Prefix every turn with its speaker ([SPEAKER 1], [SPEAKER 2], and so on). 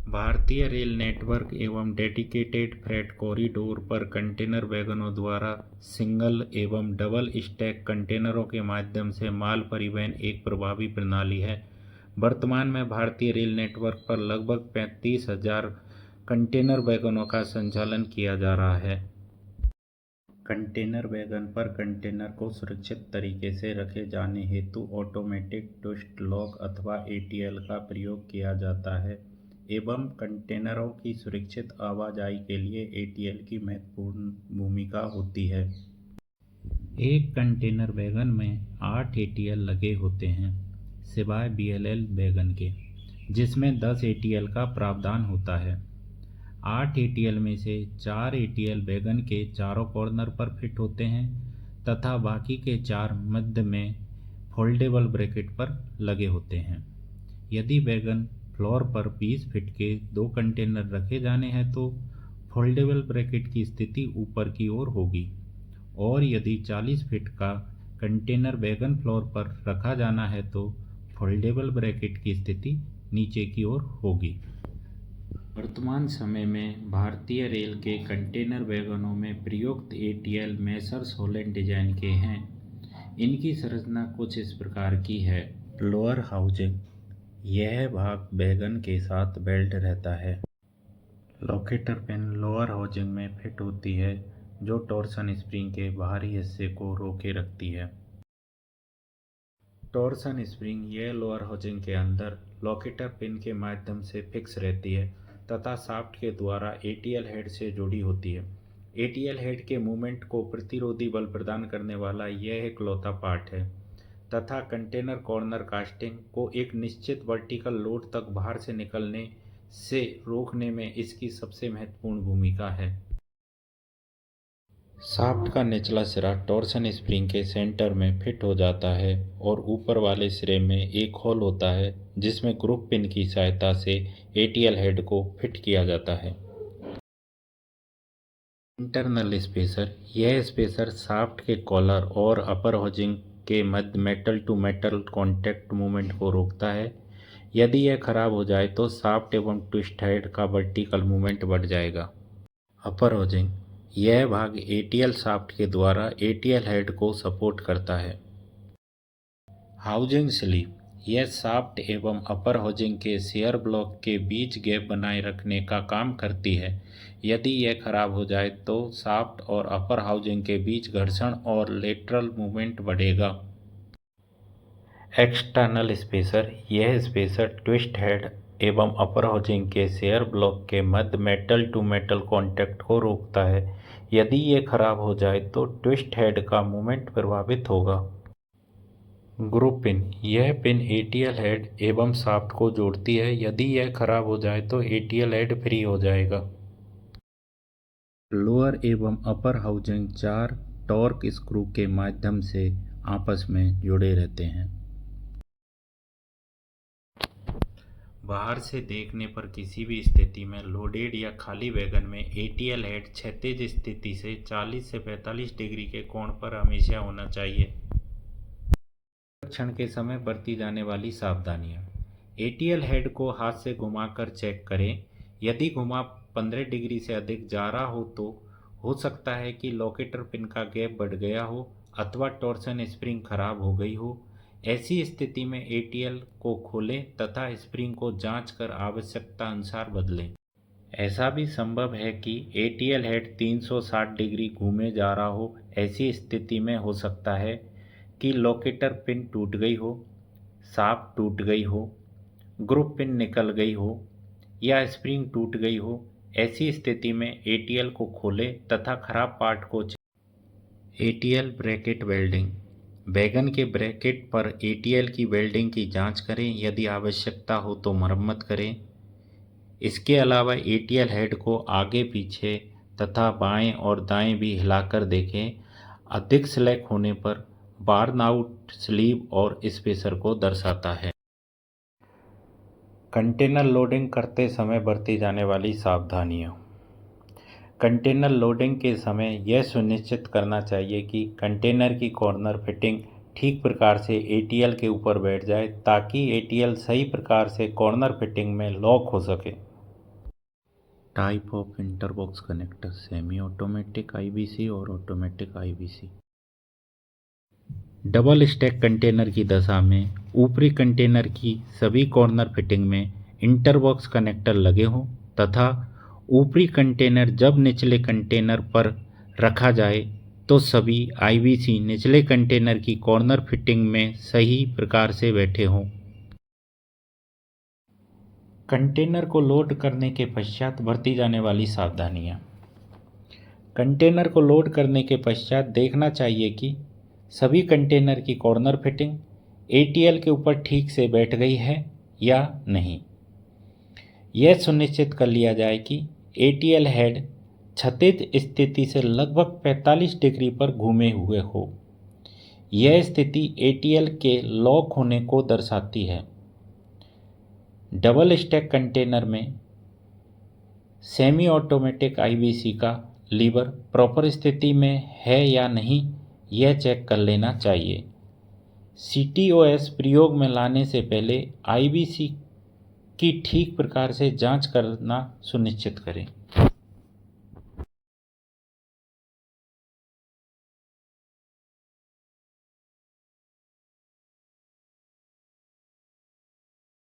[SPEAKER 1] भारतीय rail network एवं dedicated freight corridor पर कंटेनर वैगनों द्वारा सिंगल एवं डबल स्टैक कंटेनरों के माध्यम से माल परिवहन एक प्रभावी प्रणाली है। वर्तमान में भारतीय रेल नेटवर्क पर लगभग 35,000 कंटेनर वैगनों का संचालन किया जा रहा है। कंटेनर वैगन पर कंटेनर को सुरक्षित तरीके से रखे जाने हेतु ऑटोमेटिक ट्विस्ट लॉक अथवा ATL का प्रयोग किया जाता है एवं कंटेनरों की सुरक्षित आवाजाही के लिए ATL की महत्वपूर्ण भूमिका होती है। एक कंटेनर वैगन में 8 ATL लगे होते हैं सिवाय BLL वैगन के, जिसमें 10 ATL का प्रावधान होता है। 8 ATL में से 4 ATL वैगन के चारों कॉर्नर पर फिट होते हैं तथा बाकी के 4 मध्य में फोल्डेबल ब्रैकेट पर लगे होते हैं। यदि वैगन फ्लोर पर 20 फीट के 2 कंटेनर रखे जाने हैं तो फोल्डेबल ब्रैकेट की स्थिति ऊपर की ओर होगी और यदि 40 फीट का कंटेनर वैगन फ्लोर पर रखा जाना है तो फोल्डेबल ब्रैकेट की स्थिति नीचे की ओर होगी। वर्तमान समय में भारतीय रेल के कंटेनर वैगनों में प्रयुक्त ATL मेसर्स हॉलैंड डिजाइन के हैं। इनकी संरचना कुछ इस प्रकार की है। लोअर हाउसिंग, यह भाग वैगन के साथ बेल्ट रहता है। लोकेटर पिन लोअर हाउसिंग में फिट होती है जो टॉर्सन स्प्रिंग के बाहरी हिस्से को रोके रखती है। टॉर्सन स्प्रिंग यह लोअर हाउसिंग के अंदर लोकेटर पिन के माध्यम से फिक्स रहती है तथा शाफ्ट के द्वारा ATL हेड से जुड़ी होती है। ATL हेड के मूवमेंट को प्रतिरोधी बल प्रदान करने वाला यह इकलौता पार्ट है तथा कंटेनर कॉर्नर कास्टिंग को एक निश्चित वर्टिकल लोड तक बाहर से निकलने से रोकने में इसकी सबसे महत्वपूर्ण भूमिका है। शाफ्ट का निचला सिरा टॉर्सन स्प्रिंग के सेंटर में फिट हो जाता है और ऊपर वाले सिरे में एक होल होता है जिसमें ग्रुप पिन की सहायता से ATL हेड को फिट किया जाता है। इंटरनल स्पेसर, यह स्पेसर शाफ्ट के कॉलर और अपर हाउसिंग के मध्य metal to metal contact movement को रोकता है। यदि यह खराब हो जाए तो शाफ्ट एवं ट्विस्ट हेड का वर्टिकल मूवमेंट बढ़ जाएगा। अपर हाउसिंग, यह भाग ATL शाफ्ट के द्वारा ATL हेड को सपोर्ट करता है। हाउसिंग स्लीव, यह शाफ्ट एवं अपर हाउसिंग के शेयर ब्लॉक के बीच गैप बनाए रखने का काम करती है। यदि यह खराब हो जाए तो शाफ्ट और अपर हाउसिंग के बीच घर्षण और लेटरल मूवमेंट बढ़ेगा। एक्सटर्नल स्पेसर, यह स्पेसर ट्विस्ट हेड एवं अपर हाउसिंग के शेयर ब्लॉक के मध्य मेटल टू मेटल कॉन्टैक्ट को रोकता है। यदि ये खराब हो जाए तो ट्विस्ट हेड का मूवमेंट प्रभावित होगा। ग्रुप पिन, यह पिन ATL हेड एवं शाफ्ट को जोड़ती है। यदि यह खराब हो जाए तो ATL हेड फ्री हो जाएगा। लोअर एवं अपर हाउसिंग 4 टॉर्क स्क्रू के माध्यम से आपस में जुड़े रहते हैं। बाहर से देखने पर किसी भी स्थिति में लोडेड या खाली वैगन में ATL हेड क्षैतिज स्थिति से 40 से 45 डिग्री के कोण पर हमेशा होना चाहिए। परीक्षण के समय बरती जाने वाली सावधानियां। ATL हेड को हाथ से घुमाकर चेक करें। यदि घुमाव 15 डिग्री से अधिक जा रहा हो तो हो सकता है कि लोकेटर पिन का गैप बढ़ गया हो अथवा टॉर्सन स्प्रिंग खराब हो गई हो। ऐसी स्थिति में ATL को खोलें तथा स्प्रिंग को जांच कर आवश्यकता अनुसार बदलें। ऐसा भी संभव है कि ATL हेड 360 डिग्री घूमे जा रहा हो। ऐसी स्थिति में हो सकता है कि लोकेटर पिन टूट गई हो, शाफ्ट टूट गई हो, ग्रुप पिन निकल गई हो या स्प्रिंग टूट गई हो। ऐसी स्थिति में ATL को खोलें तथा खराब पार्ट को ATL ब्रैकेट वेल्डिंग, वैगन के ब्रैकेट पर ATL की वेल्डिंग की जांच करें। यदि आवश्यकता हो तो मरम्मत करें। इसके अलावा ATL हेड को आगे पीछे तथा बाएं और दाएं भी हिलाकर देखें। अधिक स्लैक होने पर बार्न आउट स्लीव और स्पेसर को दर्शाता है। कंटेनर लोडिंग करते समय बरती जाने वाली सावधानियां। कंटेनर लोडिंग के समय यह सुनिश्चित करना चाहिए कि कंटेनर की कॉर्नर फिटिंग ठीक प्रकार से ATL के ऊपर बैठ जाए ताकि ATL सही प्रकार से कॉर्नर फिटिंग में लॉक हो सके। Type of interbox connector, semi automatic IBC और automatic IBC. Double stack container की दशा में ऊपरी कंटेनर की सभी कॉर्नर फिटिंग में इंटरबॉक्स कनेक्टर लगे हों तथा ऊपरी कंटेनर जब निचले कंटेनर पर रखा जाए तो सभी आईबीसी निचले कंटेनर की कॉर्नर फिटिंग में सही प्रकार से बैठे हों। कंटेनर को लोड करने के पश्चात बरती जाने वाली सावधानियाँ। कंटेनर को लोड करने के पश्चात देखना चाहिए कि सभी कंटेनर की कॉर्नर फिटिंग एटीएल के ऊपर ठीक से बैठ गई है या नहीं। यह सुनिश्चित कर लिया जाए कि एटीएल हेड क्षैतिज स्थिति से लगभग 45 डिग्री पर घूमे हुए हो। यह स्थिति एटीएल के लॉक होने को दर्शाती है। डबल स्टैक कंटेनर में सेमी ऑटोमेटिक आईबीसी का लीवर प्रॉपर स्थिति में है या नहीं यह चेक कर लेना चाहिए। सीटीओएस प्रयोग में लाने से पहले आईबीसी की ठीक प्रकार से जांच करना सुनिश्चित करें।